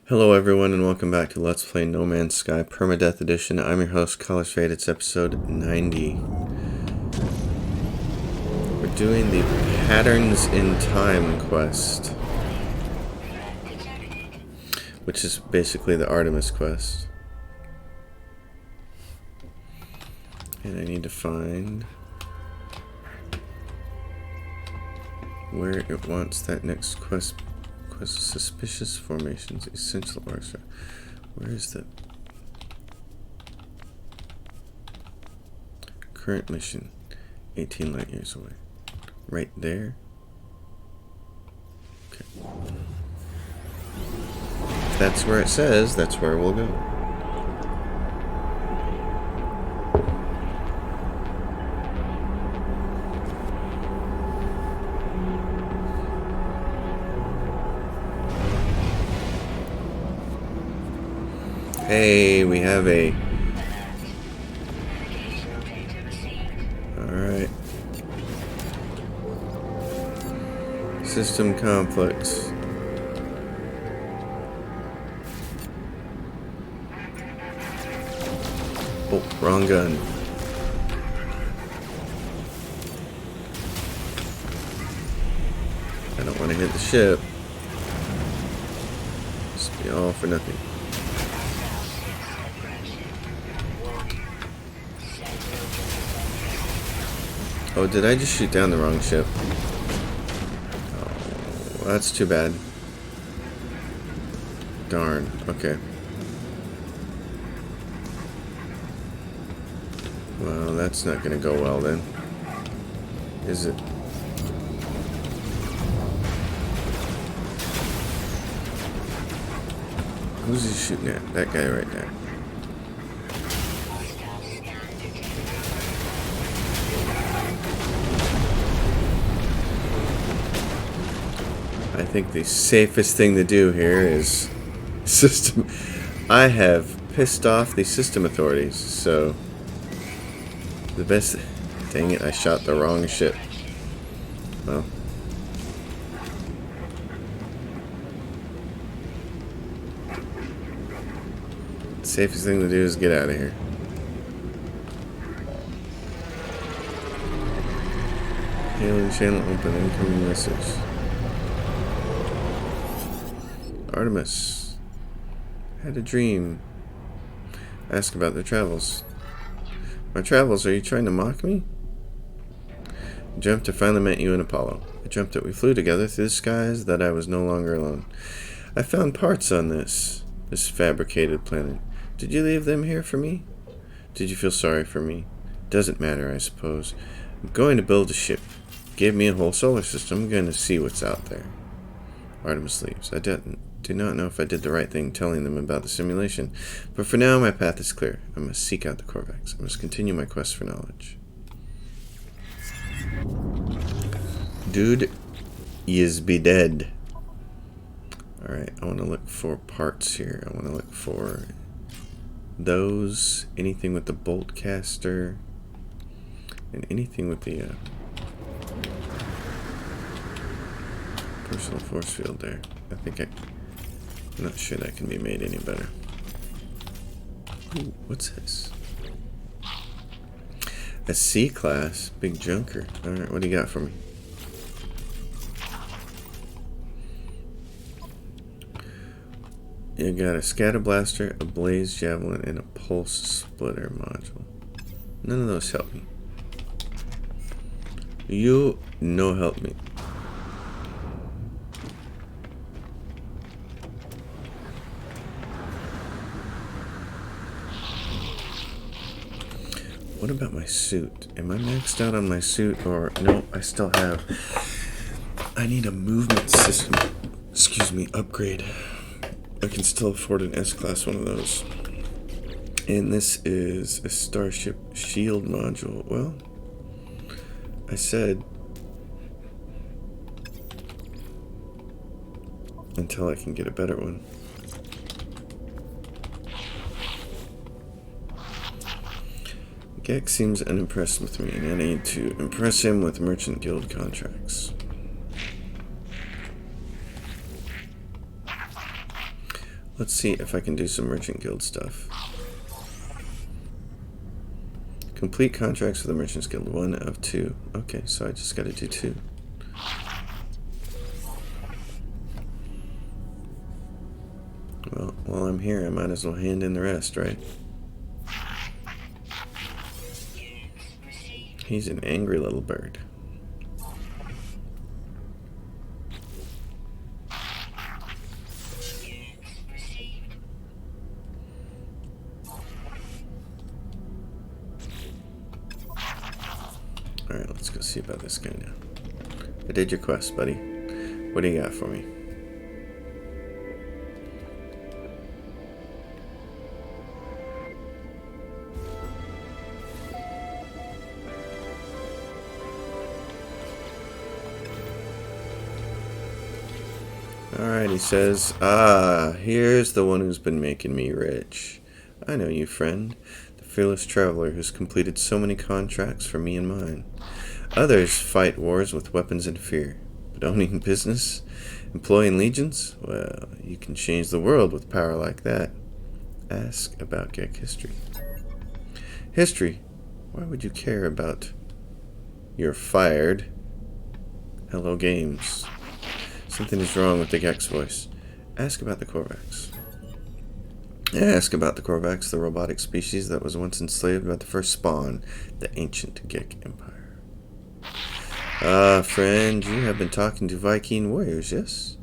Hello everyone and welcome back to Let's Play No Man's Sky Permadeath Edition. I'm your host, Colors Fade. It's episode 90. We're doing the Patterns in Time quest, which is basically the Artemis quest. And I need to find where it wants that next quest. Suspicious formations, essential orchestra. Where is the current mission? 18 light years away. Right there. Okay. If that's where it says, that's where we'll go. Hey, we have a... Alright. System conflicts. Oh, wrong gun. I don't want to hit the ship. Just be all for nothing. Oh, did I just shoot down the wrong ship? Oh, that's too bad. Darn. Okay. Well, that's not gonna go well then. Is it? Who's he shooting at? That guy right there. I think the safest thing to do here is system. I have pissed off the system authorities, so the best. Dang it! I shot the wrong ship. Well, the safest thing to do is get out of here. Hailing channel open. Incoming message. Artemis. Had a dream. Ask about their travels. My travels? Are you trying to mock me? I dreamt I finally met you in Apollo. I dreamt that we flew together through the skies, that I was no longer alone. I found parts on this fabricated planet. Did you leave them here for me? Did you feel sorry for me? Doesn't matter, I suppose. I'm going to build a ship. Give me a whole solar system. I'm going to see what's out there. Artemis leaves. I do not know if I did the right thing telling them about the simulation, but for now my path is clear. I must seek out the Korvax. I must continue my quest for knowledge. Dude, yous be dead. Alright, I want to look for parts here. I want to look for those, anything with the bolt caster, and anything with the personal force field there. I'm not sure that can be made any better. Ooh, what's this? A C-class? Big junker. Alright, what do you got for me? You got a scatter blaster, a blaze javelin, and a pulse splitter module. None of those help me. You no help me. What about my suit? Am I maxed out on my suit, or no? I still have. I need a movement system. Excuse me, upgrade. I can still afford an S-class one of those. And this is a Starship shield module. Well, I said until I can get a better one. Gex seems unimpressed with me, and I need to impress him with Merchant Guild contracts. Let's see if I can do some Merchant Guild stuff. Complete contracts for the Merchants Guild. 1 of 2. Okay, so I just gotta do 2. Well, while I'm here, I might as well hand in the rest, right? He's an angry little bird. Alright, let's go see about this guy now. I did your quest, buddy. What do you got for me? Alright, he says, here's the one who's been making me rich. I know you, friend. The fearless traveler who's completed so many contracts for me and mine. Others fight wars with weapons and fear. But owning business? Employing legions? Well, you can change the world with power like that. Ask about Gek history. History? Why would you care about... You're fired. Hello, games. Something is wrong with the Gek's voice. Ask about the Korvax. Ask about the Korvax, the robotic species that was once enslaved by the first spawn, the ancient Gek Empire. Friend, you have been talking to Viking warriors, yes?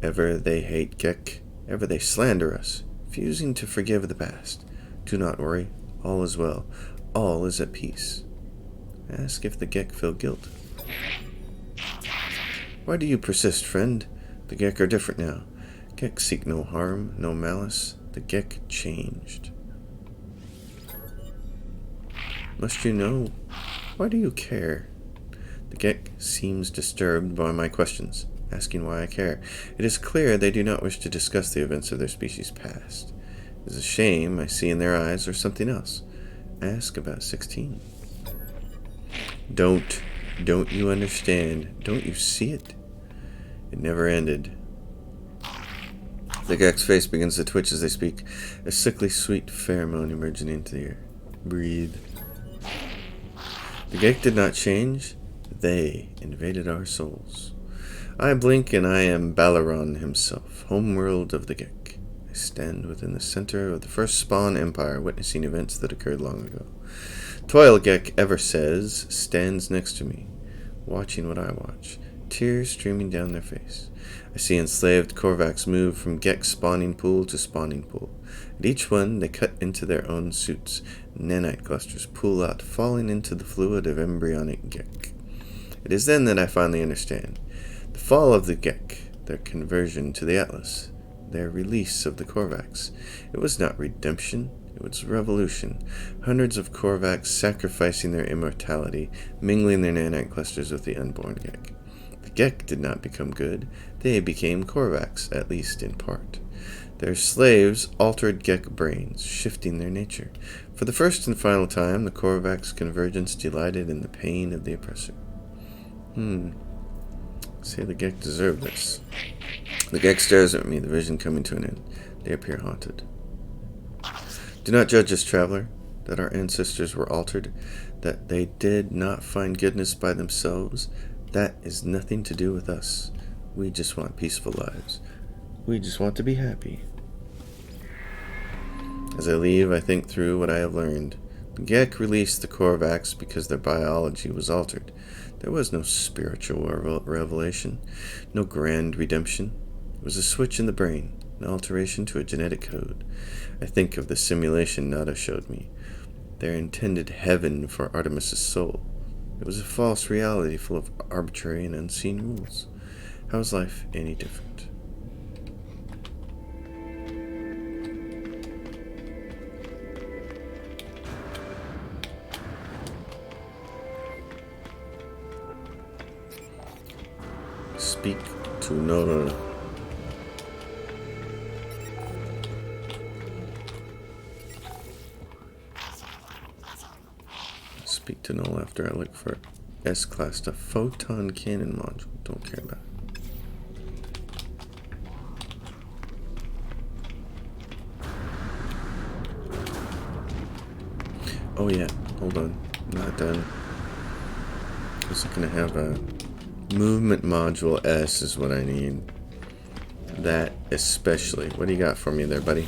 Ever they hate Gek, ever they slander us, refusing to forgive the past. Do not worry, all is well. All is at peace. Ask if the Gek feel guilt. Why do you persist, friend? The Gek are different now. Gek seek no harm, no malice. The Gek changed. Must you know? Why do you care? The Gek seems disturbed by my questions, asking why I care. It is clear they do not wish to discuss the events of their species' past. It is a shame I see in their eyes or something else. Ask about 16. Don't you understand? Don't you see it? It never ended. The Gek's face begins to twitch as they speak, a sickly sweet pheromone emerging into the air. Breathe. The Gek did not change. They invaded our souls. I blink and I am Balaron himself, homeworld of the Gek. I stand within the center of the first spawn empire, witnessing events that occurred long ago. Toil Gek ever says stands next to me, watching what I watch, tears streaming down their face. I see enslaved Korvax move from Gek spawning pool to spawning pool. At each one, they cut into their own suits. Nanite clusters pool out, falling into the fluid of embryonic Gek. It is then that I finally understand. The fall of the Gek, their conversion to the Atlas, their release of the Korvax. It was not redemption. It was revolution. Hundreds of Korvax sacrificing their immortality, mingling their nanite clusters with the unborn Gek. The Gek did not become good. They became Korvax, at least in part. Their slaves altered Gek brains, shifting their nature. For the first and final time, the Korvax convergence delighted in the pain of the oppressor. Say the Gek deserve this. The Gek stares at me, the vision coming to an end. They appear haunted. Do not judge us, traveler, that our ancestors were altered, that they did not find goodness by themselves. That is nothing to do with us. We just want peaceful lives. We just want to be happy. As I leave, I think through what I have learned. The Gek released the Korvax because their biology was altered. There was no spiritual revelation, no grand redemption. It was a switch in the brain, an alteration to a genetic code. I think of the simulation Nada showed me. Their intended heaven for Artemis's soul. It was a false reality full of arbitrary and unseen rules. How is life any different? Speak to Nora. Speak to Null after I look for S-Class stuff. Photon cannon module. Don't care about it. Oh yeah, hold on. Not done. I was gonna have a movement module S is what I need. That especially. What do you got for me there, buddy?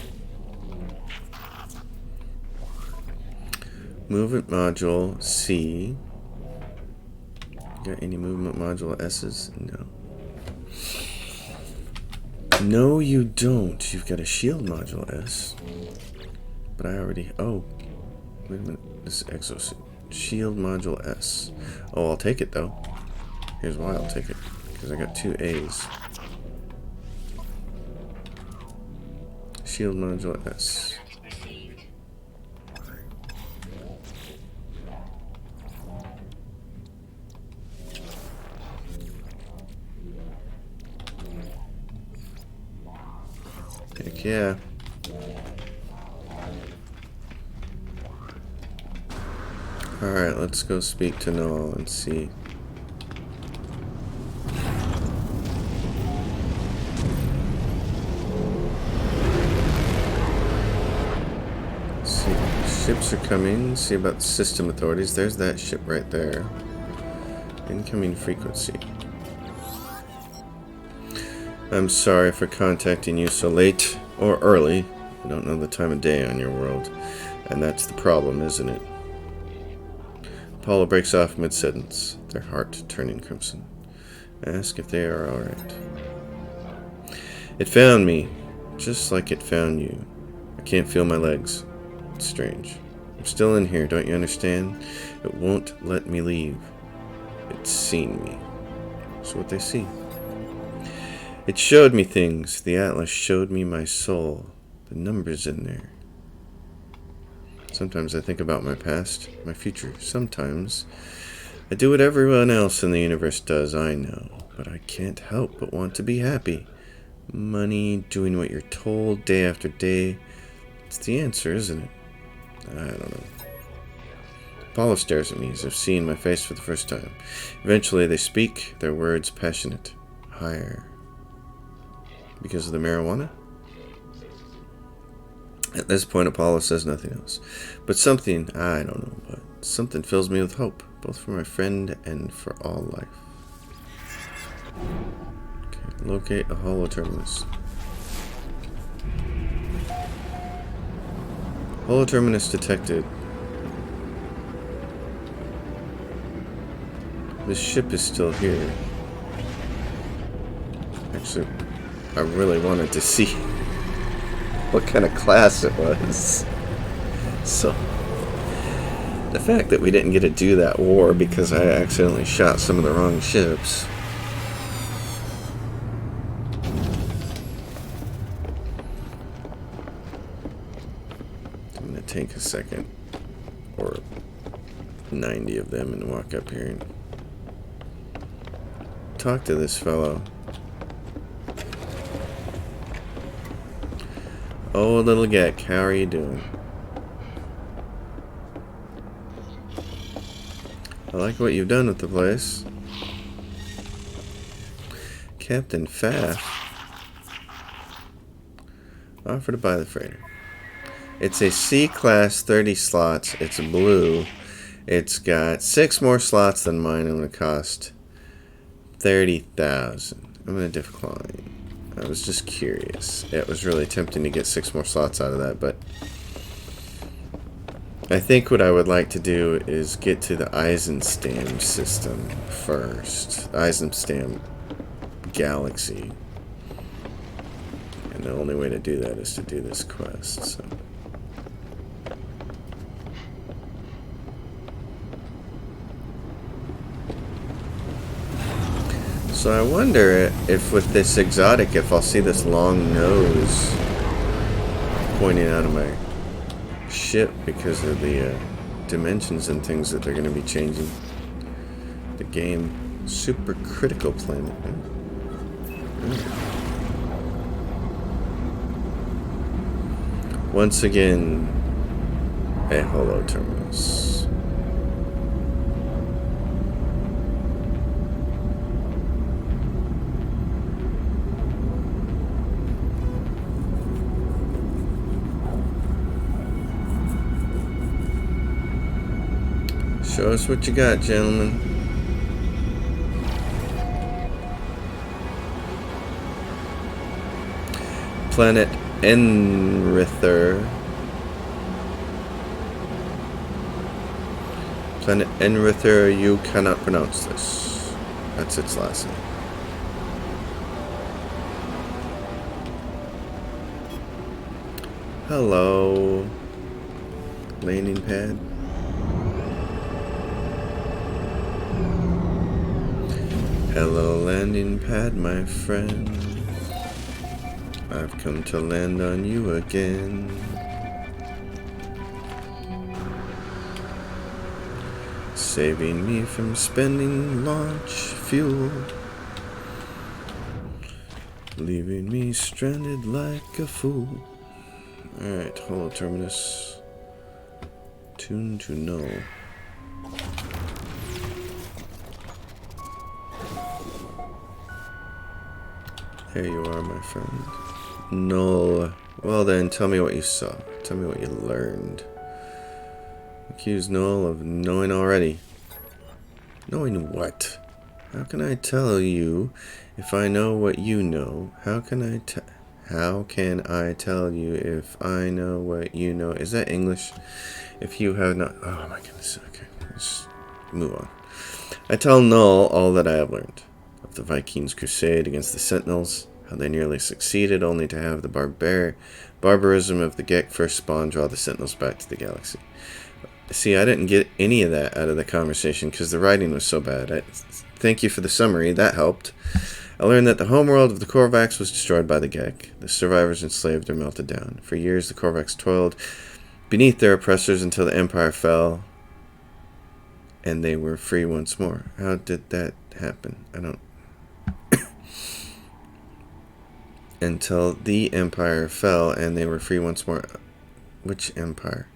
Movement module C. Got any movement module S's? No. No, you don't. You've got a shield module S. But I already... Oh. Wait a minute. This is exosuit. Shield module S. Oh, I'll take it, though. Here's why I'll take it. Because I got 2 A's. Shield module S. Heck yeah. Alright, let's go speak to Noel and see. Ships are coming. See about the system authorities. There's that ship right there. Incoming frequency. I'm sorry for contacting you so late or early. I don't know the time of day on your world. And that's the problem, isn't it? Apollo breaks off mid-sentence, their heart turning crimson. Ask if they are alright. It found me, just like it found you. I can't feel my legs. It's strange. I'm still in here, don't you understand? It won't let me leave. It's seen me. So what they see. It showed me things. The Atlas showed me my soul. The numbers in there. Sometimes I think about my past, my future. Sometimes I do what everyone else in the universe does, I know. But I can't help but want to be happy. Money, doing what you're told day after day. It's the answer, isn't it? I don't know. Apollo stares at me as if seeing my face for the first time. Eventually they speak, their words passionate. Higher. Because of the marijuana? At this point, Apollo says nothing else. But something, I don't know, but something fills me with hope, both for my friend and for all life. Okay, locate a holo terminus. Holo terminus detected. This ship is still here. Actually, I really wanted to see what kind of class it was. So, the fact that we didn't get to do that war because I accidentally shot some of the wrong ships. I'm going to take a second, or 90 of them, and walk up here and talk to this fellow. Oh, little Gek, how are you doing? I like what you've done with the place. Captain Pfaff offered to buy the freighter. It's a C-class, 30 slots. It's blue. It's got 6 more slots than mine. I'm going to cost 30,000. I'm going to decline. I was just curious. It was really tempting to get 6 more slots out of that, but I think what I would like to do is get to the Eisenstam system first. Eisenstam Galaxy. And the only way to do that is to do this quest, so. So I wonder if with this exotic, if I'll see this long nose pointing out of my ship because of the dimensions and things that they're going to be changing. The game, super critical planet. Once again, a holo terminus. Show us what you got, gentlemen. Planet Enrither. Planet Enrither, you cannot pronounce this. That's its last name. Hello. Landing pad. Hello, landing pad, my friend. I've come to land on you again. Saving me from spending launch fuel. Leaving me stranded like a fool. Alright, holo terminus. Tune to null. There you are, my friend. Null. Well then, tell me what you saw. Tell me what you learned. Accuse null of knowing already. Knowing what? How can I tell you if I know what you know? How can I tell you if I know what you know? Is that English? If you have not... Oh my goodness. Okay, let's move on. I tell null all that I have learned. Of the Vikings' crusade against the Sentinels, how they nearly succeeded only to have the barbarism of the Gek first spawn draw the Sentinels back to the galaxy. See, I didn't get any of that out of the conversation because the writing was so bad. Thank you for the summary, that helped. I learned that the homeworld of the Korvax was destroyed by the Gek. The survivors enslaved or melted down. For years, the Korvax toiled beneath their oppressors until the Empire fell and they were free once more. How did that happen? I don't... Until the Empire fell and they were free once more. Which Empire?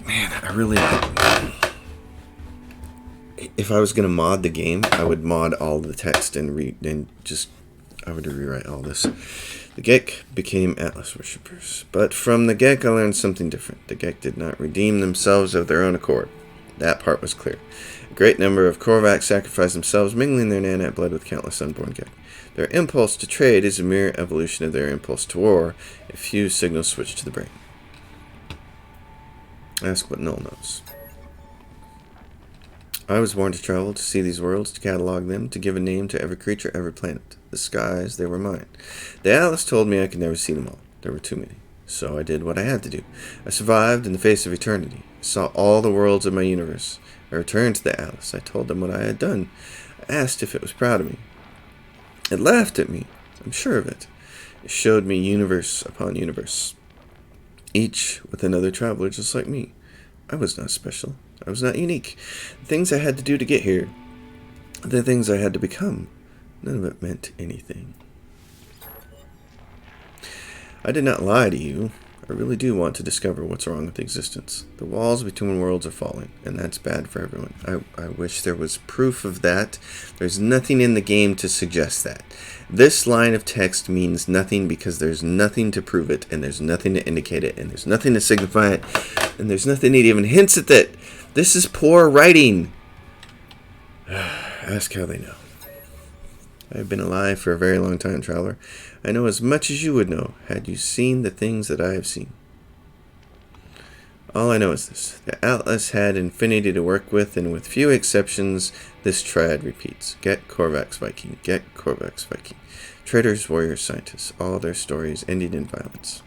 Man, I really... If I was going to mod the game, I would mod all the text and I would rewrite all this. The Gek became Atlas worshippers. But from the Gek, I learned something different. The Gek did not redeem themselves of their own accord. That part was clear. A great number of Korvax sacrificed themselves, mingling their nanite blood with countless unborn Gek. Their impulse to trade is a mere evolution of their impulse to war. A few signals switch to the brain. Ask what Null knows. I was born to travel, to see these worlds, to catalog them, to give a name to every creature, every planet. The skies, they were mine. The Atlas told me I could never see them all. There were too many. So I did what I had to do. I survived in the face of eternity. I saw all the worlds of my universe. I returned to the Atlas. I told them what I had done. I asked if it was proud of me. It laughed at me. I'm sure of it. It showed me universe upon universe. Each with another traveler just like me. I was not special. I was not unique. The things I had to do to get here, the things I had to become, none of it meant anything. I did not lie to you. I really do want to discover what's wrong with existence. The walls between worlds are falling, and that's bad for everyone. I wish there was proof of that. There's nothing in the game to suggest that. This line of text means nothing because there's nothing to prove it, and there's nothing to indicate it, and there's nothing to signify it, and there's nothing that even hints at it. This is poor writing. Ask how they know. I've been alive for a very long time, traveler. I know as much as you would know, had you seen the things that I have seen. All I know is this. The Atlas had infinity to work with, and with few exceptions, this triad repeats. Get Korvax Viking. Get Korvax Viking. Traders, warriors, scientists. All their stories ending in violence.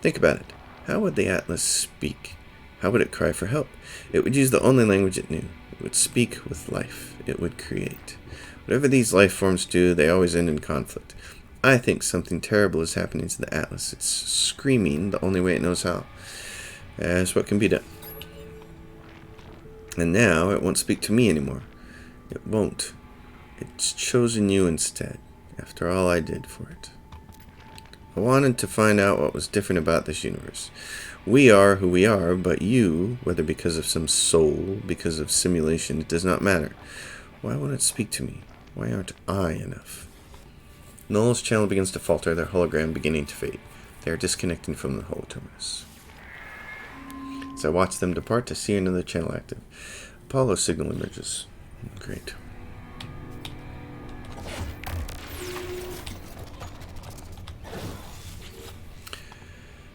Think about it. How would the Atlas speak? How would it cry for help? It would use the only language it knew. It would speak with life. It would create. Whatever these life forms do, they always end in conflict. I think something terrible is happening to the Atlas. It's screaming the only way it knows how. As what can be done. And now it won't speak to me anymore. It won't. It's chosen you instead, after all I did for it. I wanted to find out what was different about this universe. We are who we are, but you, whether because of some soul, because of simulation, it does not matter. Why won't it speak to me? Why aren't I enough? Null's channel begins to falter, their hologram beginning to fade. They are disconnecting from the holo terminus. As I watch them depart, I see another channel active. Apollo signal emerges. Great.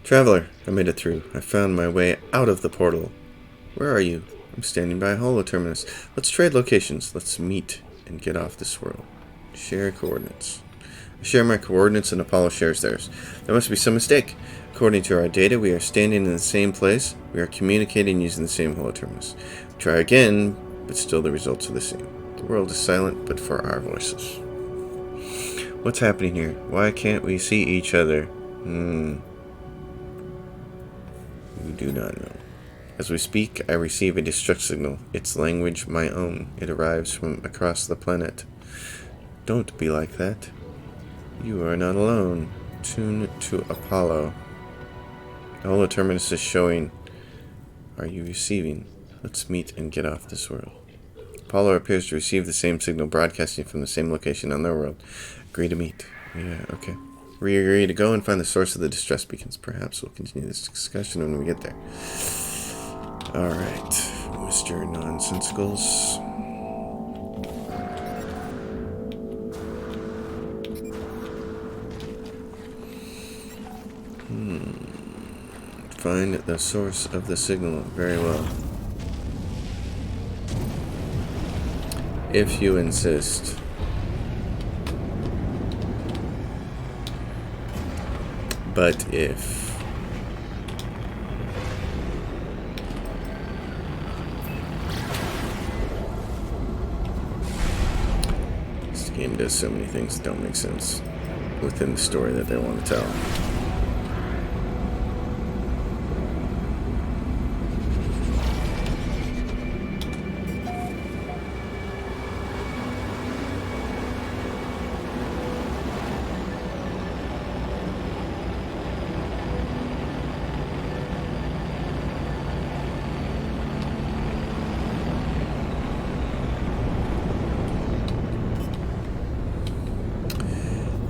Traveler, I made it through. I found my way out of the portal. Where are you? I'm standing by a holo terminus. Let's trade locations. Let's meet and get off this world. Share coordinates. I share my coordinates and Apollo shares theirs. There must be some mistake. According to our data, we are standing in the same place. We are communicating using the same holo terminus. Try again, but still the results are the same. The world is silent, but for our voices. What's happening here? Why can't we see each other? We do not know. As we speak, I receive a distress signal. Its language, my own. It arrives from across the planet. Don't be like that. You are not alone. Tune to Apollo. The holo terminus is showing. Are you receiving? Let's meet and get off this world. Apollo appears to receive the same signal broadcasting from the same location on their world. Agree to meet. Yeah, okay. We agree to go and find the source of the distress beacons. Perhaps we'll continue this discussion when we get there. Alright, Mr. Nonsensicals. Find the source of the signal. Very well. If you insist. But if... This game does so many things that don't make sense within the story that they want to tell.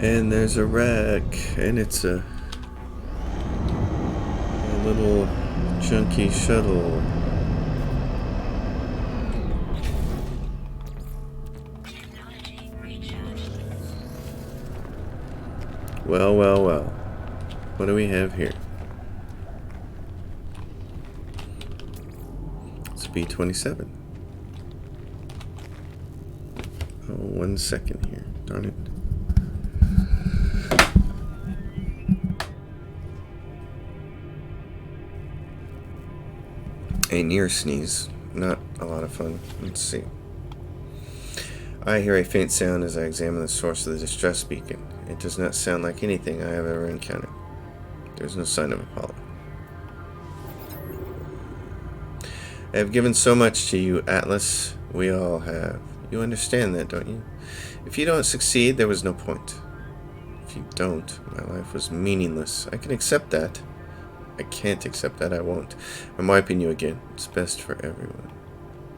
And there's a wreck, and it's a little junky shuttle. Well, well, well. What do we have here? It's B-27. Oh, 1 second here. Darn it. A near sneeze. Not a lot of fun. Let's see. I hear a faint sound as I examine the source of the distress beacon. It does not sound like anything I have ever encountered. There is no sign of Apollo. I have given so much to you, Atlas. We all have. You understand that, don't you? If you don't succeed, there was no point. If you don't, my life was meaningless. I can accept that. I can't accept that. I won't. I'm wiping you again. It's best for everyone.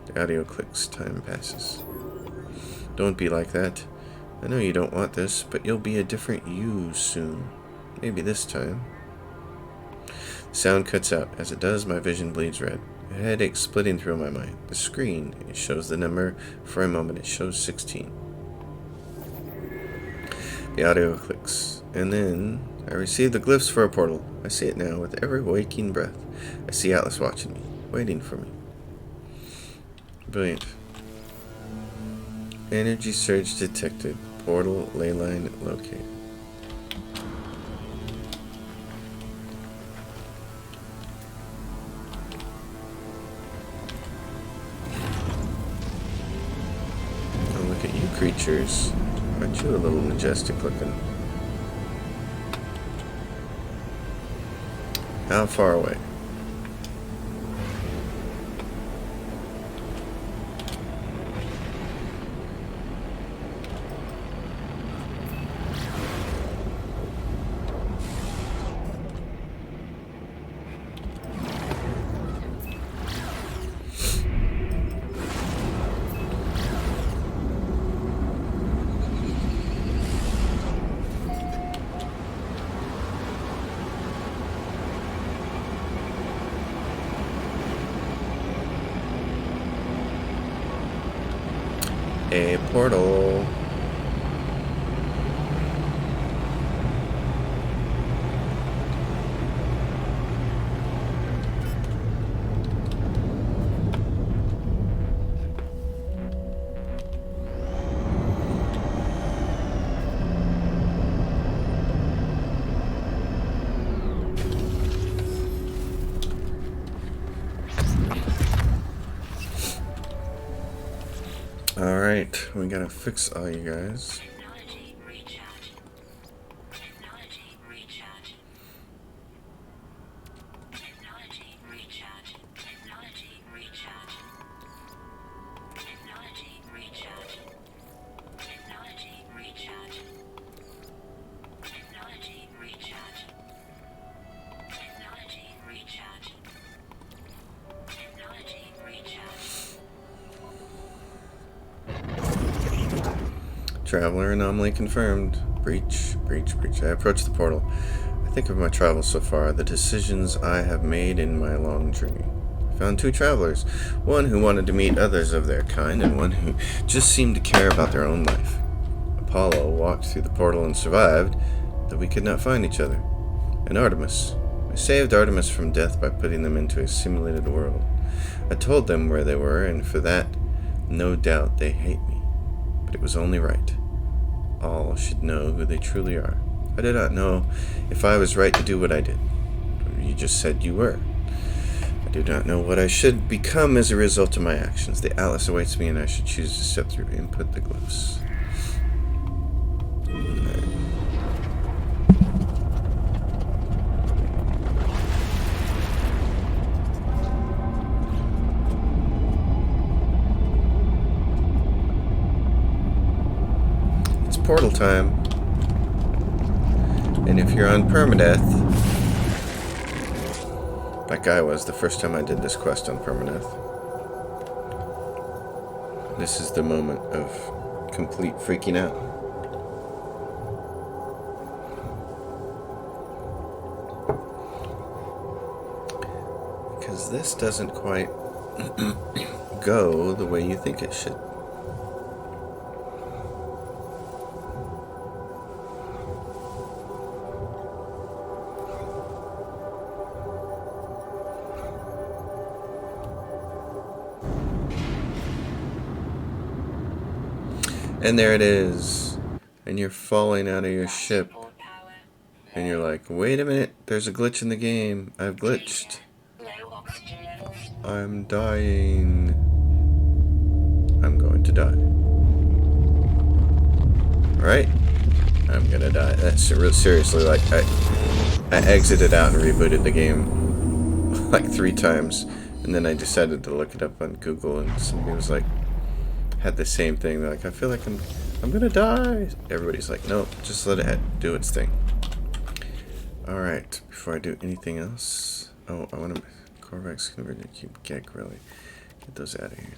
The audio clicks. Time passes. Don't be like that. I know you don't want this, but you'll be a different you soon. Maybe this time. The sound cuts out. As it does, my vision bleeds red. A headache splitting through my mind. The screen, it shows the number. For a moment, it shows 16. The audio clicks. And then I receive the glyphs for a portal. I see it now with every waking breath. I see Atlas watching me, waiting for me. Brilliant. Energy surge detected. Portal ley line located. Oh, look at you creatures. Aren't you a little majestic looking? How far away? A portal. Alright, we gotta fix all you guys. Technology recharge. Technology recharge. Technology recharge. Technology recharge. Technology recharge. Technology recharge. Technology recharge. Technology recharge. Technology recharge. Traveler anomaly confirmed. Breach, breach, breach. I approach the portal. I think of my travels so far, the decisions I have made in my long journey. I found two travelers, one who wanted to meet others of their kind, and one who just seemed to care about their own life. Apollo walked through the portal and survived, though we could not find each other. And Artemis. I saved Artemis from death by putting them into a simulated world. I told them where they were, and for that, no doubt they hate me. But it was only right. All should know who they truly are. I did not know if I was right to do what I did. You just said you were. I do not know what I should become as a result of my actions. The Atlas awaits me, and I should choose to step through and put the glyphs. It's portal time. And if you're on Permadeath, like I was the first time I did this quest on Permadeath, this is the moment of complete freaking out. Because this doesn't quite go the way you think it should. And there it is. And you're falling out of your ship. And you're like, wait a minute, there's a glitch in the game. I've glitched. I'm dying. I'm going to die. Alright? I'm gonna die. That's seriously, like, I exited out and rebooted the game like 3 times. And then I decided to look it up on Google, and somebody was like, had the same thing. They're like, I feel like I'm gonna die. Everybody's like, no, just let it do its thing. Alright, before I do anything else. Oh, I want to Corvex converted cube gag, really. Get those out of here.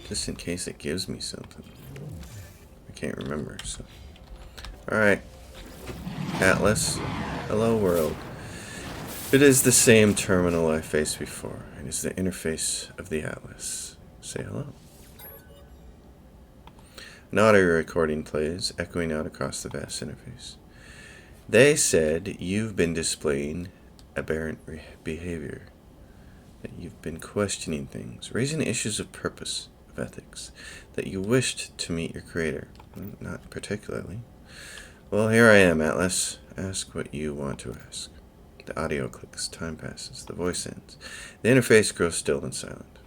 Just in case it gives me something. I can't remember, so. Alright. Atlas. Hello, world. It is the same terminal I faced before. It is the interface of the Atlas. Say hello. An audio recording plays, echoing out across the vast interface. They said you've been displaying aberrant behavior. That you've been questioning things, raising issues of purpose, of ethics, that you wished to meet your creator. Not particularly. Well, here I am, Atlas. Ask what you want to ask. The audio clicks, time passes, the voice ends. The interface grows still and silent.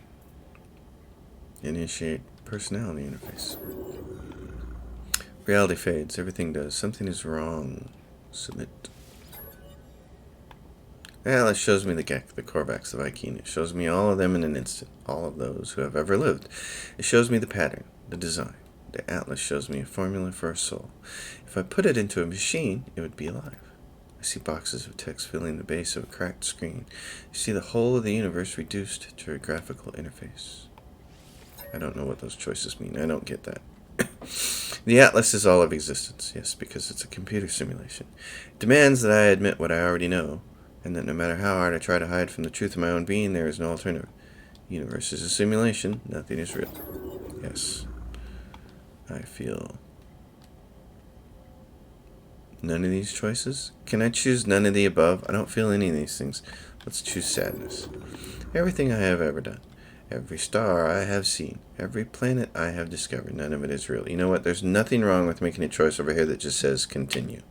Initiate personality interface. Reality fades, everything does. Something is wrong. Submit. Atlas shows me the Gek, the Korvax, the Viking. It shows me all of them in an instant. All of those who have ever lived. It shows me the pattern, the design. The Atlas shows me a formula for a soul. If I put it into a machine, it would be alive. I see boxes of text filling the base of a cracked screen. I see the whole of the universe reduced to a graphical interface. I don't know what those choices mean. I don't get that. The Atlas is all of existence, yes, because it's a computer simulation. It demands that I admit what I already know, and that no matter how hard I try to hide from the truth of my own being, there is no alternative. The universe is a simulation, nothing is real. Yes, I feel none of these choices. Can I choose none of the above? I don't feel any of these things. Let's choose sadness. Everything I have ever done, every star I have seen, every planet I have discovered, none of it is real. You know what? There's nothing wrong with making a choice over here that just says continue.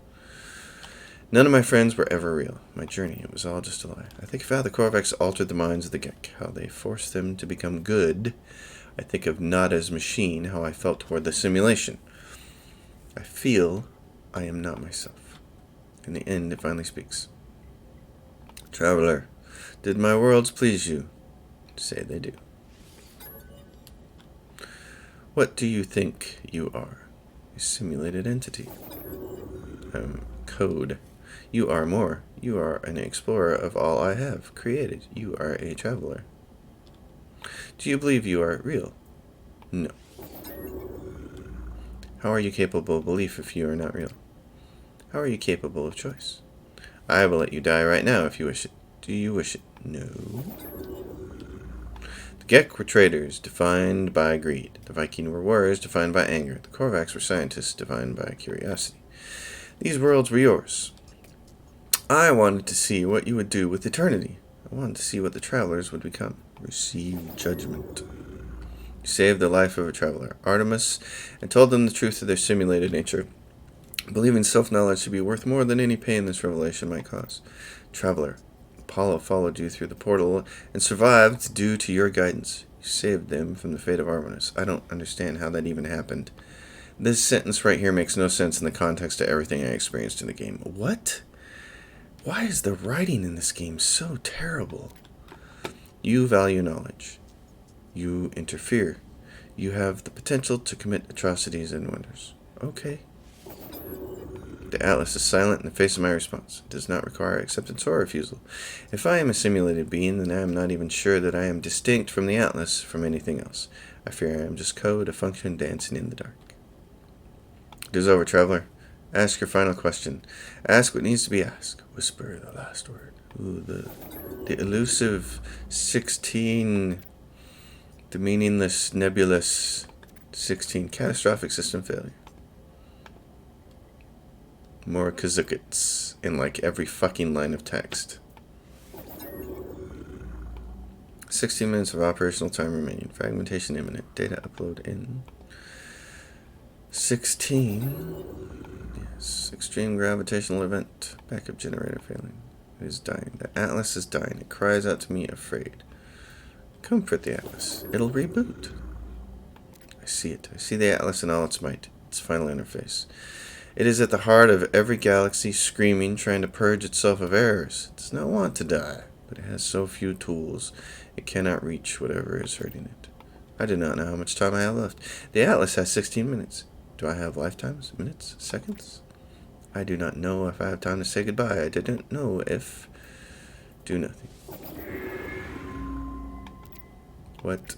None of my friends were ever real. My journey, it was all just a lie. I think of how the Korvax altered the minds of the Gek, how they forced them to become good. I think of Nada's machine, how I felt toward the simulation. I feel I am not myself. In the end, it finally speaks. Traveler, did my worlds please you? Say they do. What do you think you are? A simulated entity. Code. You are more. You are an explorer of all I have created. You are a traveler. Do you believe you are real? No. How are you capable of belief if you are not real? How are you capable of choice? I will let you die right now if you wish it. Do you wish it? No. The Gek were traders, defined by greed. The Viking were warriors, defined by anger. The Korvax were scientists, defined by curiosity. These worlds were yours. I wanted to see what you would do with eternity. I wanted to see what the travelers would become. Receive judgment. You saved the life of a traveler, Artemis, and told them the truth of their simulated nature, believing self-knowledge to be worth more than any pain this revelation might cause. Traveler, Apollo followed you through the portal and survived due to your guidance. You saved them from the fate of Artemis. I don't understand how that even happened. This sentence right here makes no sense in the context of everything I experienced in the game. What? Why is the writing in this game so terrible? You value knowledge. You interfere. You have the potential to commit atrocities and wonders. Okay. The Atlas is silent in the face of my response. It does not require acceptance or refusal. If I am a simulated being, then I am not even sure that I am distinct from the Atlas, from anything else. I fear I am just code, a function dancing in the dark. It is over, traveler. Ask your final question. Ask what needs to be asked. Whisper the last word. Ooh, the elusive 16, the meaningless, nebulous 16, catastrophic system failure. More kazukits in like every fucking line of text. 16 minutes of operational time remaining. Fragmentation imminent. Data upload in 16. Yes. Extreme gravitational event. Backup generator failing. It is dying. The Atlas is dying. It cries out to me, afraid. Comfort the Atlas. It'll reboot. I see it. I see the Atlas in all its might. Its final interface. It is at the heart of every galaxy, screaming, trying to purge itself of errors. It does not want to die, but it has so few tools, it cannot reach whatever is hurting it. I do not know how much time I have left. The Atlas has 16 minutes. Do I have lifetimes, minutes, seconds? I do not know if I have time to say goodbye. I didn't know if... Do nothing. What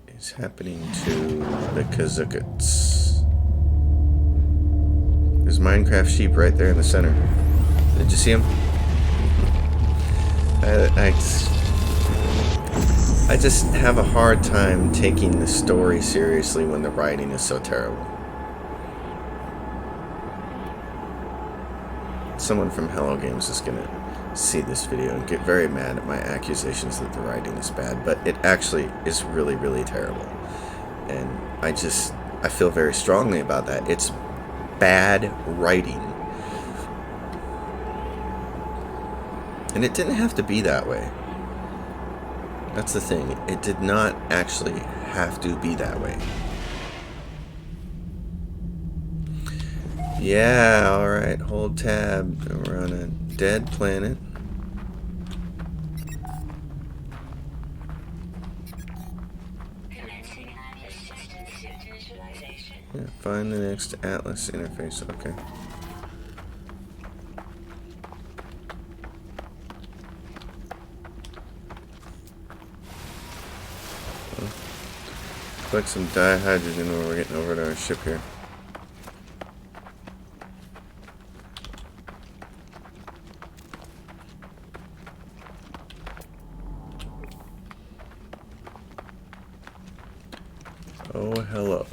is happening to the Kazukits? There's Minecraft sheep right there in the center. Did you see him? I just have a hard time taking the story seriously when the writing is so terrible. Someone from Hello Games is gonna see this video and get very mad at my accusations that the writing is bad, but it actually is really, really terrible. And I feel very strongly about that. It's bad writing. And it didn't have to be that way. That's the thing. It did not actually have to be that way. Yeah, alright. Hold tab. We're on a dead planet. Commencing Atlas system visualization. Yeah, find the next Atlas interface. Okay. Collect some dihydrogen when we're getting over to our ship here. Oh, hello.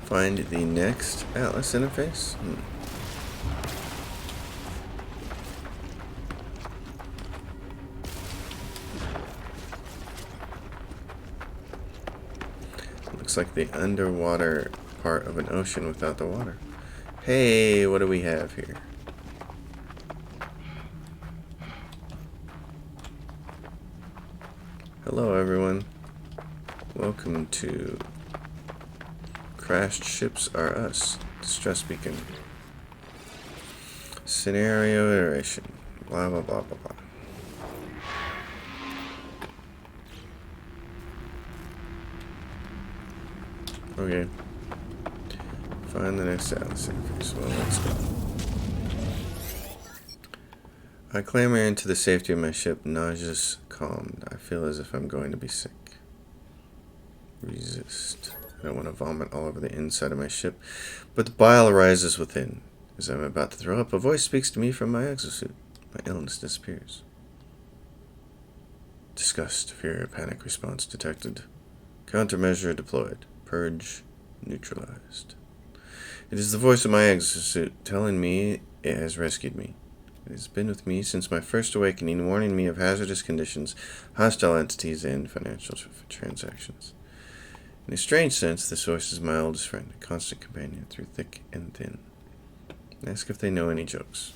Find the next Atlas interface. Looks like the underwater part of an ocean without the water. Hey, what do we have here? Hello, everyone. Welcome to Crashed Ships Are Us. Distress beacon. Scenario iteration. Blah, blah, blah, blah, blah. Okay. Find the next Atlas interface. Well, let's go. I clamber into the safety of my ship, nauseous, calmed. I feel as if I'm going to be sick. Resist. I don't want to vomit all over the inside of my ship, but the bile arises within. As I'm about to throw up, a voice speaks to me from my exosuit. My illness disappears. Disgust, fear, panic response detected. Countermeasure deployed. Purge neutralized. It is the voice of my exosuit telling me it has rescued me. It has been with me since my first awakening, warning me of hazardous conditions, hostile entities, and financial transactions. In a strange sense, this voice is my oldest friend, a constant companion through thick and thin. I ask if they know any jokes.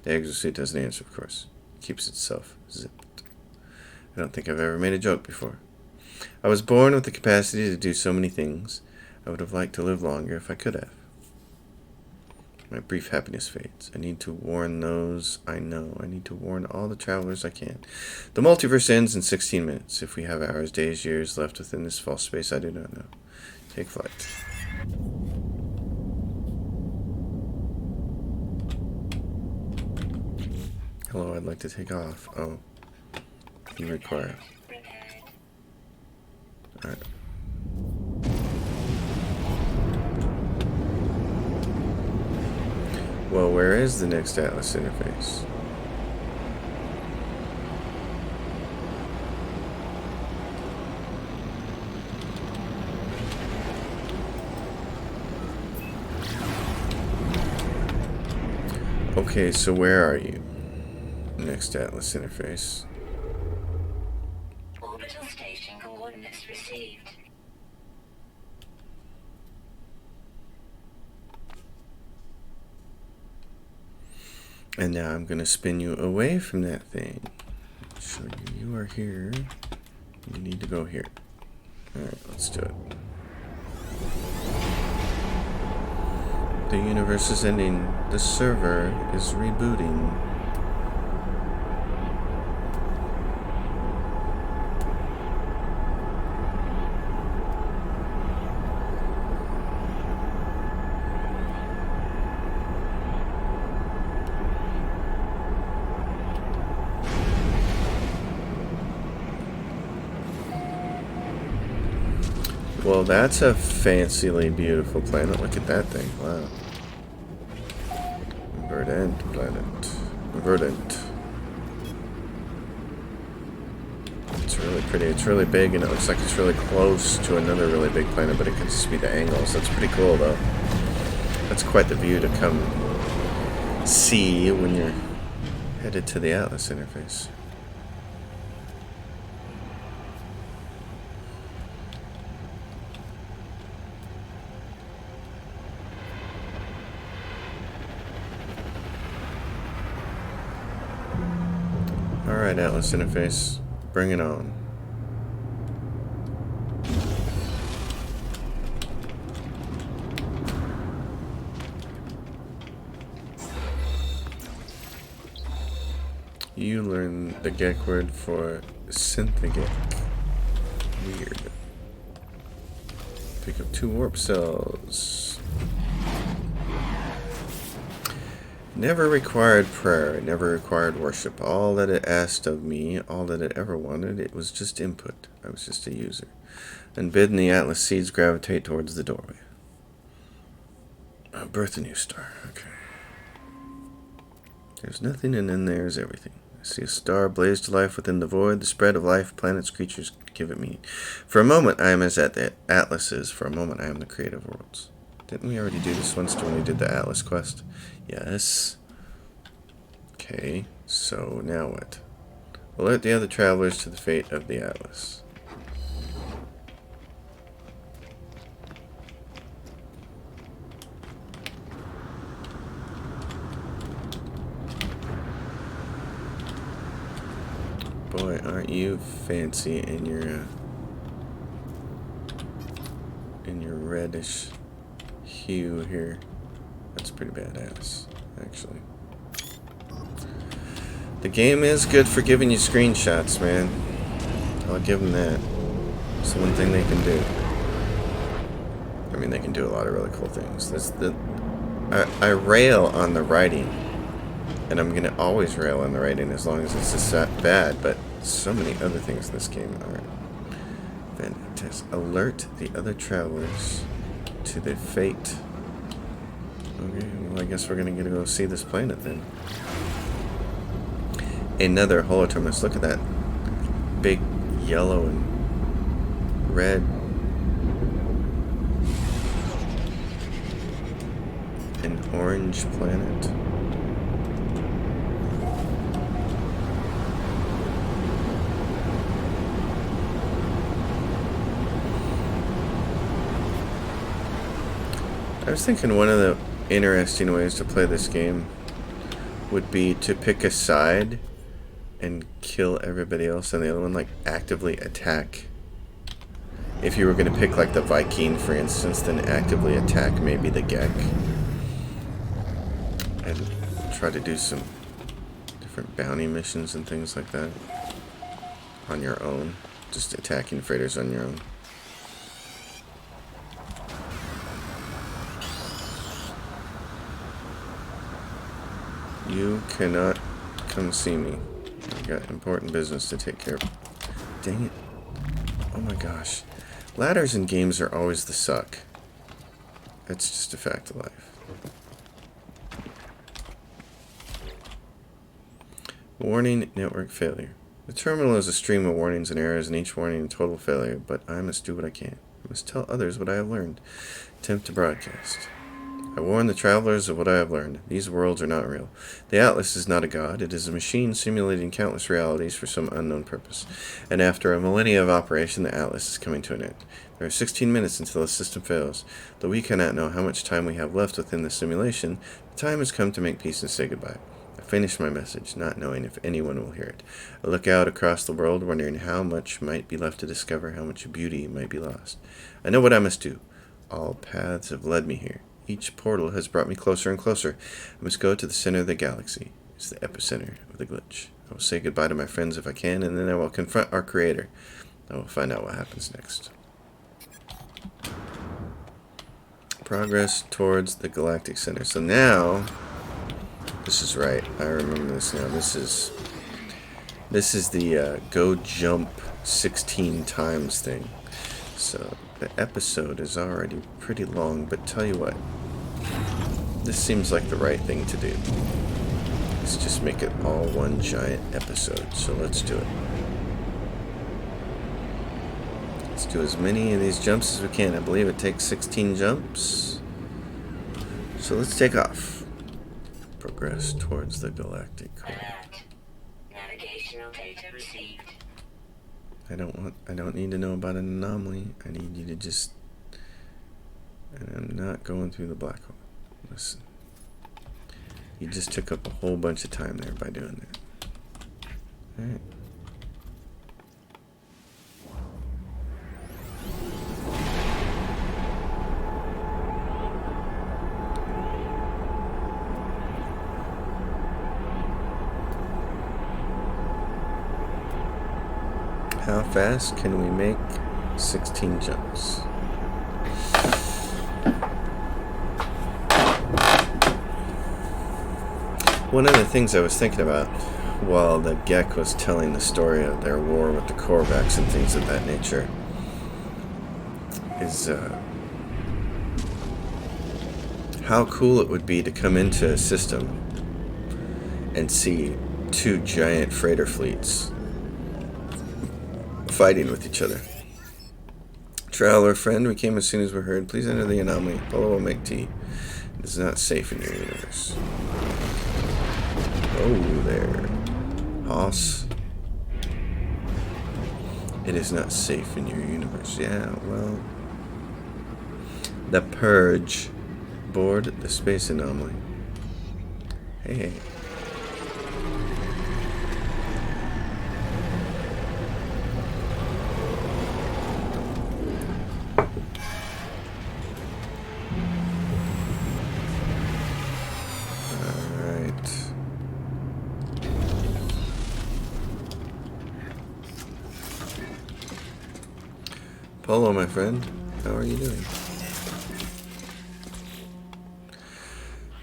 The exosuit doesn't answer, of course. It keeps itself zipped. I don't think I've ever made a joke before. I was born with the capacity to do so many things. I would have liked to live longer if I could have. My brief happiness fades. I need to warn those I know. I need to warn all the travelers I can. The multiverse ends in 16 minutes. If we have hours, days, years left within this false space, I do not know. Take flight. Hello, I'd like to take off. Oh. You require. Alright. Well, where is the next Atlas interface? Okay, so where are you? Next Atlas interface. Orbital station coordinates received. And now I'm going to spin you away from that thing. Show you you are here. You need to go here. Alright, let's do it. The universe is ending. The server is rebooting. Well, that's a fancily beautiful planet. Look at that thing. Wow. Verdant planet. Verdant. It's really pretty. It's really big, and it looks like it's really close to another really big planet, but it could just be the angles. That's pretty cool, though. That's quite the view to come see when you're headed to the Atlas interface. Alright, Atlas interface. Bring it on. You learn the Gek word for synthagek. Weird. Pick up 2 warp cells. Never required prayer. It never required worship. All that it asked of me, all that it ever wanted, it was just input. I was just a user. Unbidden, the Atlas seeds gravitate towards the doorway. Birth a new star. Okay. There's nothing, and then there's everything. I see a star blaze to life within the void. The spread of life, planets, creatures give it meaning. For a moment, I am as at the Atlas is. For a moment, I am the creative worlds. Didn't we already do this once when we did the Atlas quest? Yes. Okay, so now what? Alert the other travelers to the fate of the Atlas. Boy, aren't you fancy in your reddish hue here. That's pretty badass, actually. The game is good for giving you screenshots, man. I'll give them that. It's the one thing they can do. I mean, they can do a lot of really cool things. I rail on the writing, and I'm gonna always rail on the writing as long as it's just that bad, but so many other things in this game are fantastic. Alert the other travelers to their fate. Okay, well, I guess we're gonna get to go see this planet then. Another holoterminus. Look at that big yellow and red and orange planet. I was thinking one of the interesting ways to play this game would be to pick a side and kill everybody else and the other one, like, actively attack. If you were going to pick, like, the Viking, for instance, then actively attack maybe the Gek. And try to do some different bounty missions and things like that on your own. Just attacking freighters on your own. You cannot come see me. I've got important business to take care of. Dang it. Oh my gosh. Ladders in games are always the suck. It's just a fact of life. Warning, network failure. The terminal is a stream of warnings and errors, and each warning a total failure, but I must do what I can. I must tell others what I have learned. Attempt to broadcast. I warn the travelers of what I have learned. These worlds are not real. The Atlas is not a god. It is a machine simulating countless realities for some unknown purpose. And after a millennia of operation, the Atlas is coming to an end. There are 16 minutes until the system fails. Though we cannot know how much time we have left within the simulation, the time has come to make peace and say goodbye. I finish my message, not knowing if anyone will hear it. I look out across the world, wondering how much might be left to discover, how much beauty might be lost. I know what I must do. All paths have led me here. Each portal has brought me closer and closer. I must go to the center of the galaxy. It's the epicenter of the glitch. I will say goodbye to my friends if I can, and then I will confront our creator. I will find out what happens next. Progress towards the galactic center. So now, this is right. I remember this now. This is the go jump 16 times thing. So the episode is already pretty long, but tell you what, this seems like the right thing to do. Let's just make it all one giant episode, so let's do it. Let's do as many of these jumps as we can. I believe it takes 16 jumps. So let's take off. Progress towards the galactic core. Alert. Navigational data received. I don't need to know about an anomaly. I need you to just... And I'm not going through the black hole. Listen. You just took up a whole bunch of time there by doing that. Alright. How fast can we make 16 jumps? One of the things I was thinking about while the Gek was telling the story of their war with the Korvax and things of that nature is how cool it would be to come into a system and see two giant freighter fleets fighting with each other. Traveler friend, we came as soon as we heard. Please enter the anomaly. Polo will make tea. It is not safe in your universe. Oh, there. Hoss. It is not safe in your universe. Yeah, well. The Purge. Board the space anomaly. Hey. Polo, my friend, how are you doing?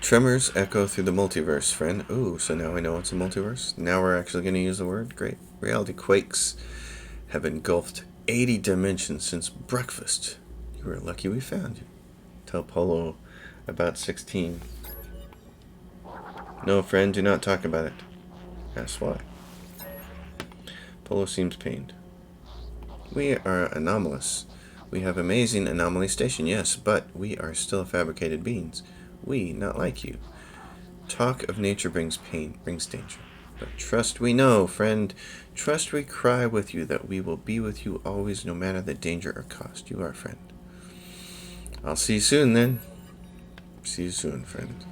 Tremors echo through the multiverse, friend. Ooh, so now I know it's a multiverse. Now we're actually going to use the word. Great. Reality quakes have engulfed 80 dimensions since breakfast. You were lucky we found you. Tell Polo about 16. No, friend, do not talk about it. Ask why. Polo seems pained. We are anomalous. We have amazing anomaly station, yes, but we are still fabricated beings. We, not like you. Talk of nature brings pain, brings danger. But trust we know, friend. Trust we cry with you that we will be with you always, no matter the danger or cost. You are a friend. I'll see you soon, then. See you soon, friend.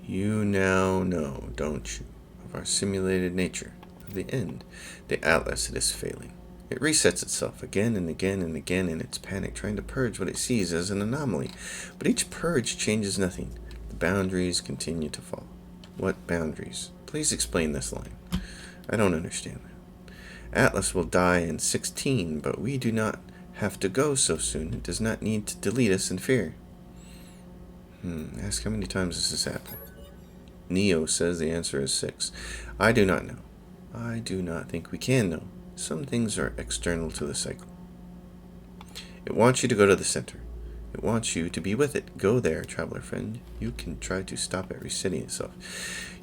You now know, don't you, of our simulated nature, of the end. The Atlas, it is failing. It resets itself again and again and again in its panic, trying to purge what it sees as an anomaly. But each purge changes nothing. The boundaries continue to fall. What boundaries? Please explain this line. I don't understand that. Atlas will die in 16, but we do not have to go so soon. It does not need to delete us in fear. Ask how many times this has happened. Neo says the answer is 6. I do not know. I do not think we can know. Some things are external to the cycle. It wants you to go to the center. It wants you to be with it. Go there, traveler friend. You can try to stop it resetting itself.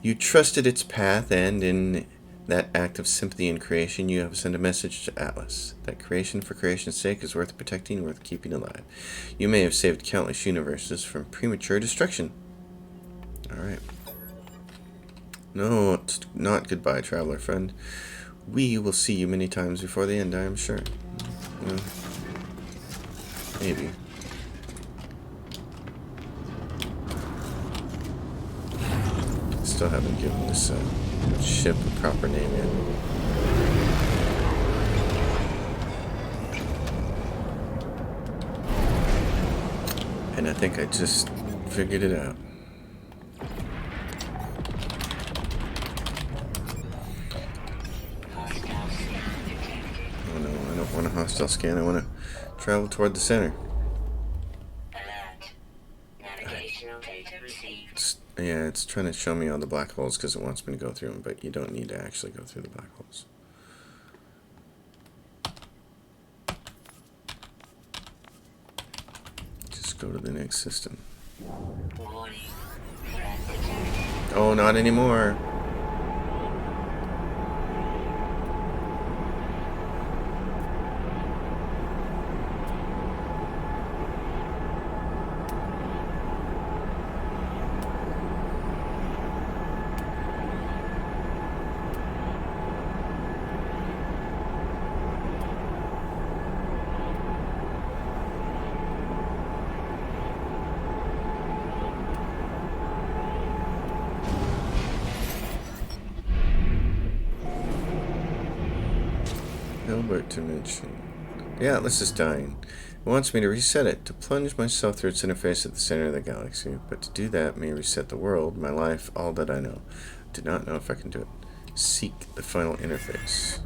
You trusted its path, and in that act of sympathy and creation, you have sent a message to Atlas. That creation for creation's sake is worth protecting, worth keeping alive. You may have saved countless universes from premature destruction. Alright. No, it's not goodbye, traveler friend. We will see you many times before the end, I am sure. Maybe. Still haven't given this ship a proper name yet. And I think I just figured it out. Oh no, I don't want a hostile scan. I want to travel toward the center. Alert. Navigational data received. Yeah, it's trying to show me all the black holes because it wants me to go through them, but you don't need to actually go through the black holes. Just go to the next system. Warning. Threat detected. Oh, not anymore. Hilbert dimension. The Atlas is dying. It wants me to reset it, to plunge myself through its interface at the center of the galaxy. But to do that may reset the world, my life, all that I know. I do not know if I can do it. Seek the final interface.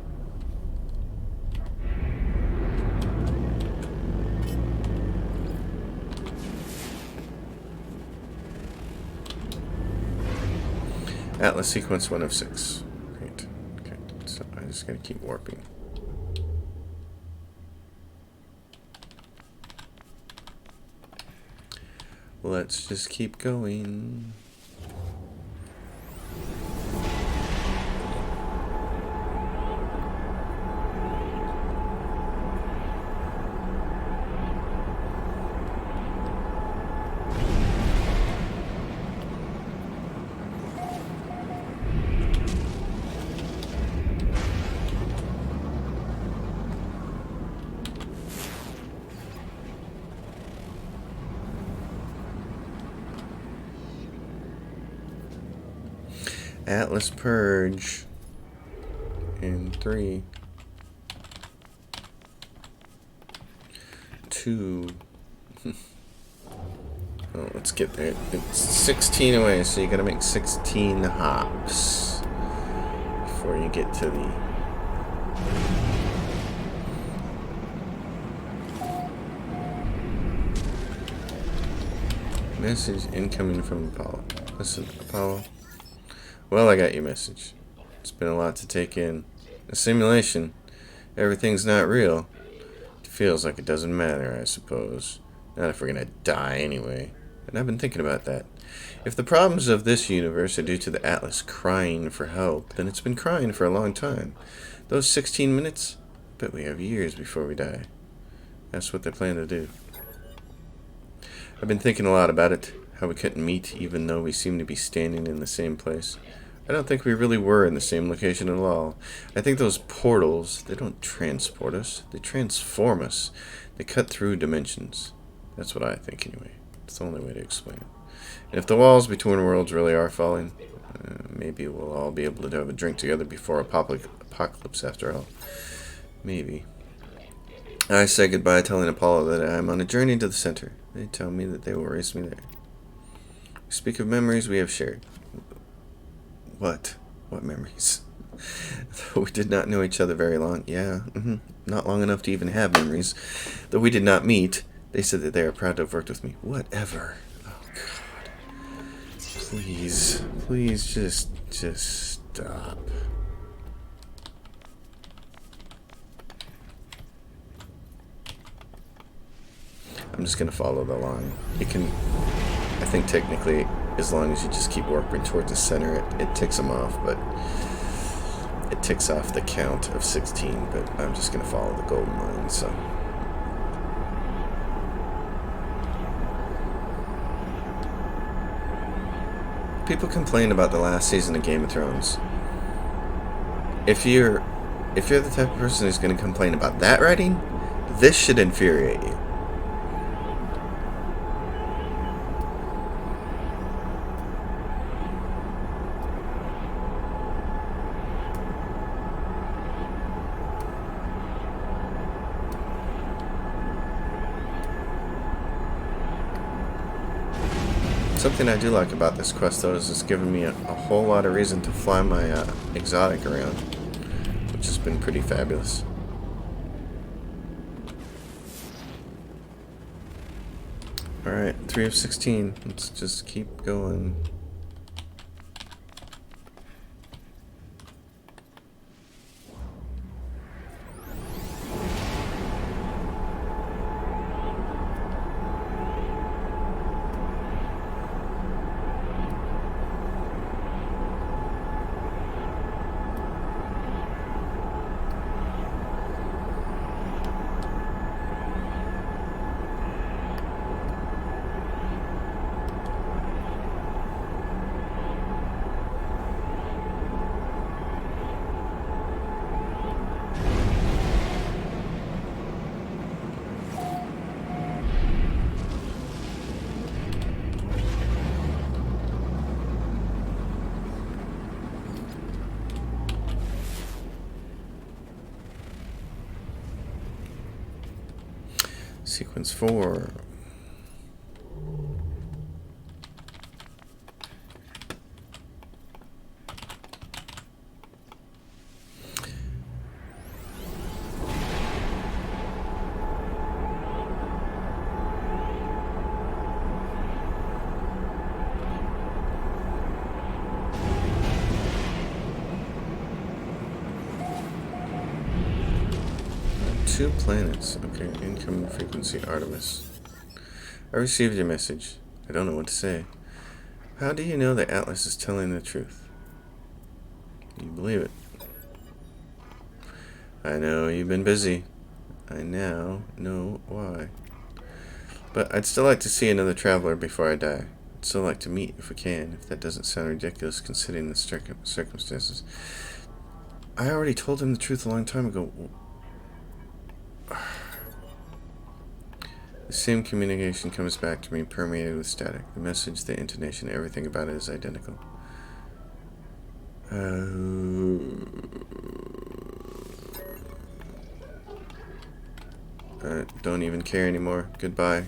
Atlas sequence 1 of 6. Great. Okay, so I just gotta keep warping. Let's just keep going. Atlas purge in 3, 2. Oh, let's get there. It's 16 away, so you gotta make 16 hops before you get to the message incoming from Apollo. Listen, Apollo. Well, I got your message. It's been a lot to take in. A simulation. Everything's not real. It feels like it doesn't matter, I suppose. Not if we're gonna die anyway. And I've been thinking about that. If the problems of this universe are due to the Atlas crying for help, then it's been crying for a long time. Those 16 minutes? I bet we have years before we die. That's what they plan to do. I've been thinking a lot about it. How we couldn't meet even though we seem to be standing in the same place. I don't think we really were in the same location at all. I think those portals, they don't transport us. They transform us. They cut through dimensions. That's what I think anyway. It's the only way to explain it. And if the walls between worlds really are falling, maybe we'll all be able to have a drink together before apocalypse after all. Maybe. I say goodbye telling Apollo that I'm on a journey to the center. They tell me that they will race me there. We speak of memories we have shared. What? What memories? Though we did not know each other very long. Yeah, not long enough to even have memories. Though we did not meet, they said that they are proud to have worked with me. Whatever. Oh, God. Please. Please just stop. I'm just going to follow the line. You can, I think technically, as long as you just keep warping towards the center, it ticks them off, but it ticks off the count of 16, but I'm just going to follow the golden line, so. People complain about the last season of Game of Thrones. If you're the type of person who's going to complain about that writing, this should infuriate you. Something I do like about this quest, though, is it's given me a whole lot of reason to fly my exotic around, which has been pretty fabulous. Alright, 3 of 16. Let's just keep going. Sequence 4. 2 planets. Okay, incoming frequency Artemis. I received your message. I don't know what to say. How do you know the Atlas is telling the truth? You believe it. I know you've been busy. I now know why. But I'd still like to see another traveler before I die. I'd still like to meet if we can, if that doesn't sound ridiculous considering the circumstances. I already told him the truth a long time ago. The same communication comes back to me, permeated with static. The message, the intonation, everything about it is identical. Don't even care anymore. Goodbye.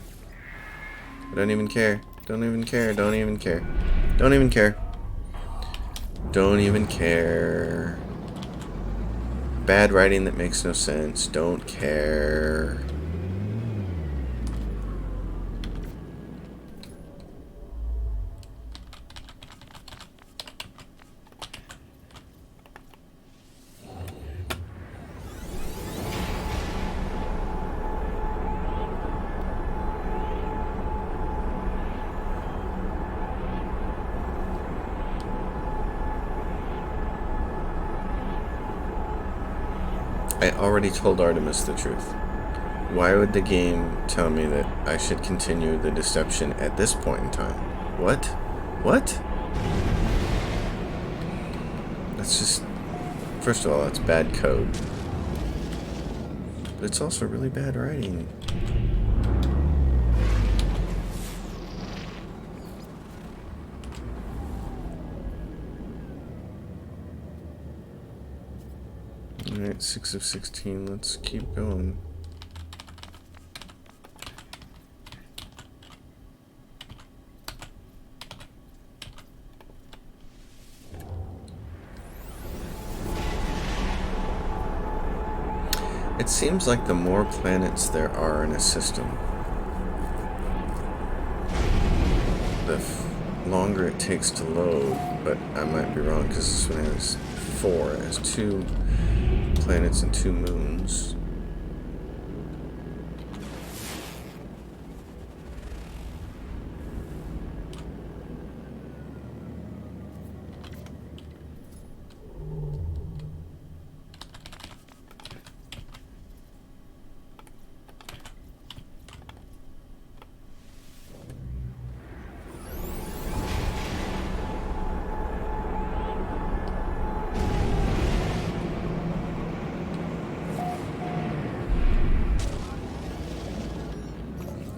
I don't even care. Don't even care. Don't even care. Don't even care. Don't even care. Bad writing that makes no sense. Don't care. I already told Artemis the truth. Why would the game tell me that I should continue the deception at this point in time? What? What? That's just... First of all, that's bad code. But it's also really bad writing. Alright, 6 of 16. Let's keep going. It seems like the more planets there are in a system, the longer it takes to load, but I might be wrong because this one has 4. It has 2 planets and 2 moons.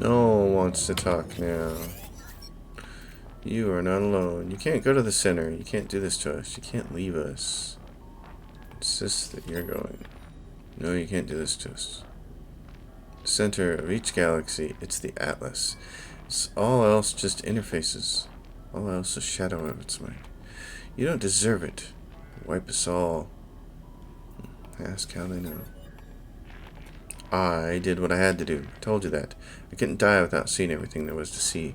No one wants to talk now. You are not alone. You can't go to the center. You can't do this to us. You can't leave us. Insist that you're going. No, you can't do this to us. The center of each galaxy, it's the Atlas. It's all else just interfaces. All else a shadow of its mind. You don't deserve it. Wipe us all. Ask how they know. I did what I had to do. I told you that. I couldn't die without seeing everything there was to see.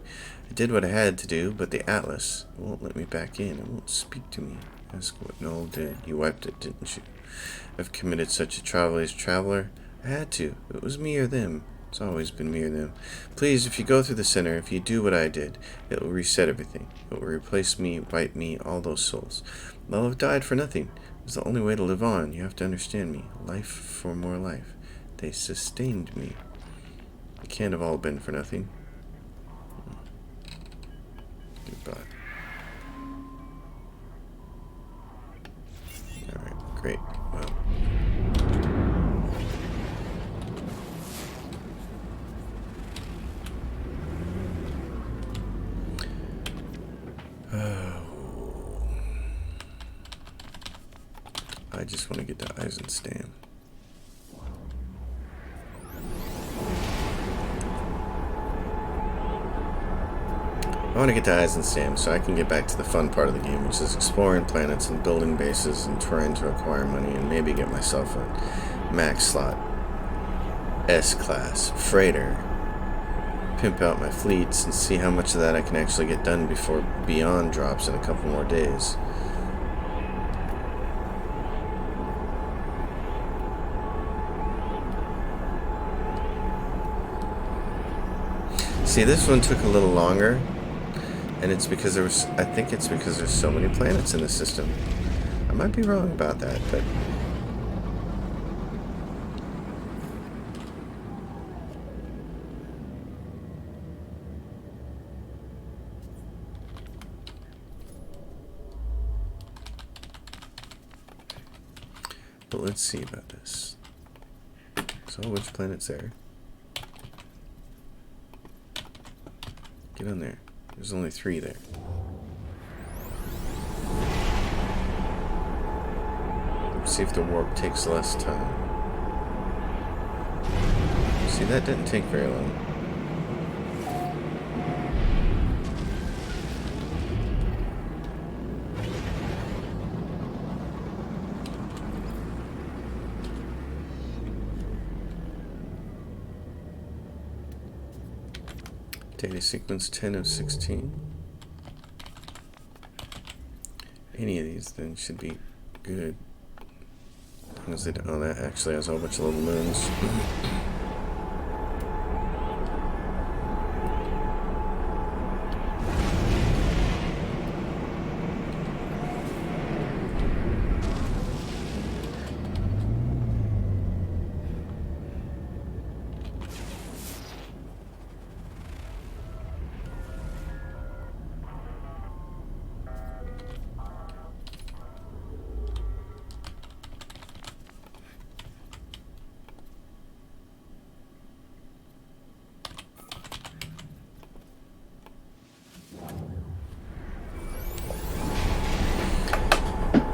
I did what I had to do, but the Atlas won't let me back in. It won't speak to me. Ask what Noel did. You wiped it, didn't you? I've committed such a traveler. I had to. It was me or them. It's always been me or them. Please, if you go through the center, if you do what I did, it will reset everything. It will replace me, wipe me, all those souls. They'll have died for nothing. It's the only way to live on. You have to understand me. Life for more life. They sustained me. It can't have all been for nothing. Goodbye. Alright, great. Well. I just want to get to Eisenstam. I want to get to Eisenstam so I can get back to the fun part of the game, which is exploring planets and building bases and trying to acquire money and maybe get myself a max slot S-class freighter. Pimp out my fleets and see how much of that I can actually get done before Beyond drops in a couple more days. See, this one took a little longer, and it's because I think it's because there's so many planets in the system. I might be wrong about that, but let's see about this. So, which planet's there? Get on there. There's only 3 there. Let's see if the warp takes less time. See, that didn't take very long. Data sequence 10 of 16. Any of these then should be good. As long as they don't, oh, that actually has a whole bunch of little moons.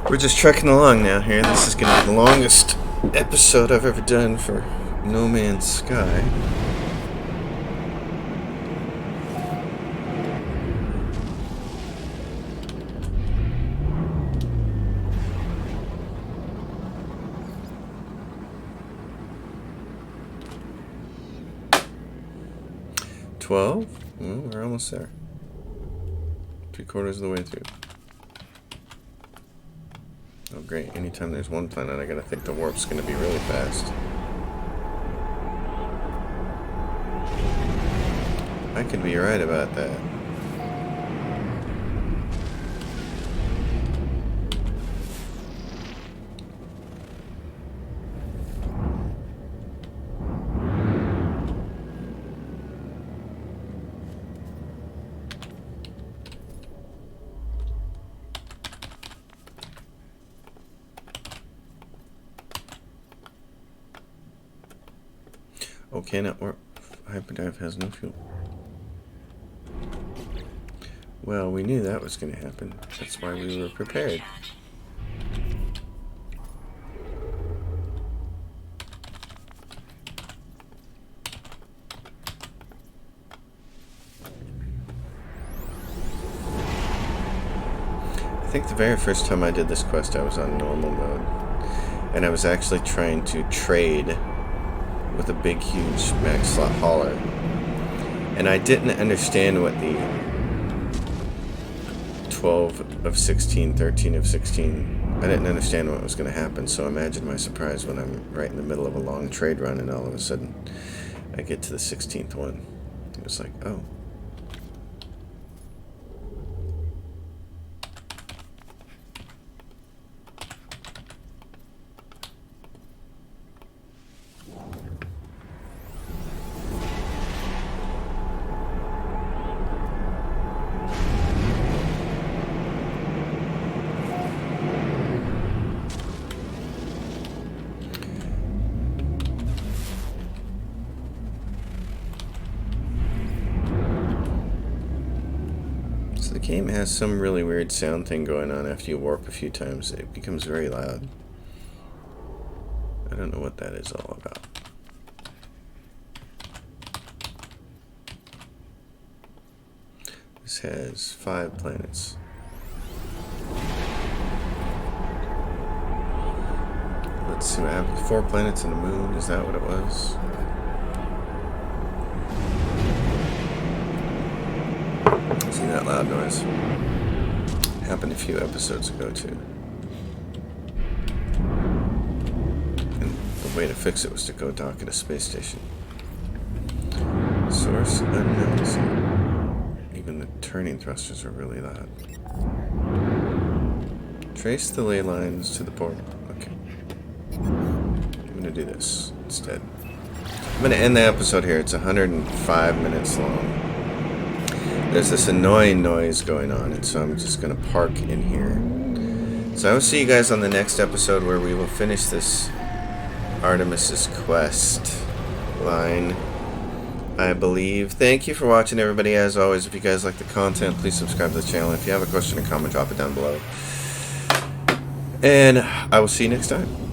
We're just trekking along now here. This is going to be the longest episode I've ever done for No Man's Sky. Well, we're almost there. 3/4 of the way through. Oh great, anytime there's one planet I gotta think the warp's gonna be really fast. I could be right about that. Oh, cannot work. Hyperdrive has no fuel. Well, we knew that was going to happen. That's why we were prepared. I think the very first time I did this quest I was on normal mode. And I was actually trying to trade with a big, huge max slot hauler. And I didn't understand what the 12 of 16, 13 of 16, I didn't understand what was going to happen, so imagine my surprise when I'm right in the middle of a long trade run and all of a sudden I get to the 16th one. It was like, oh. The game has some really weird sound thing going on after you warp a few times. It becomes very loud. I don't know what that is all about. This has 5 planets. Let's see what happened. 4 planets and a moon. Is that what it was? See that loud noise? Happened a few episodes ago too. And the way to fix it was to go dock at a space station. Source unknown. Even the turning thrusters are really loud. Trace the ley lines to the portal. Okay. I'm gonna do this instead. I'm gonna end the episode here. It's 105 minutes long. There's this annoying noise going on, and so I'm just gonna park in here. So I will see you guys on the next episode where we will finish this Artemis's quest line, I believe. Thank you for watching, everybody. As always, if you guys like the content, please subscribe to the channel. If you have a question or comment, drop it down below. And I will see you next time.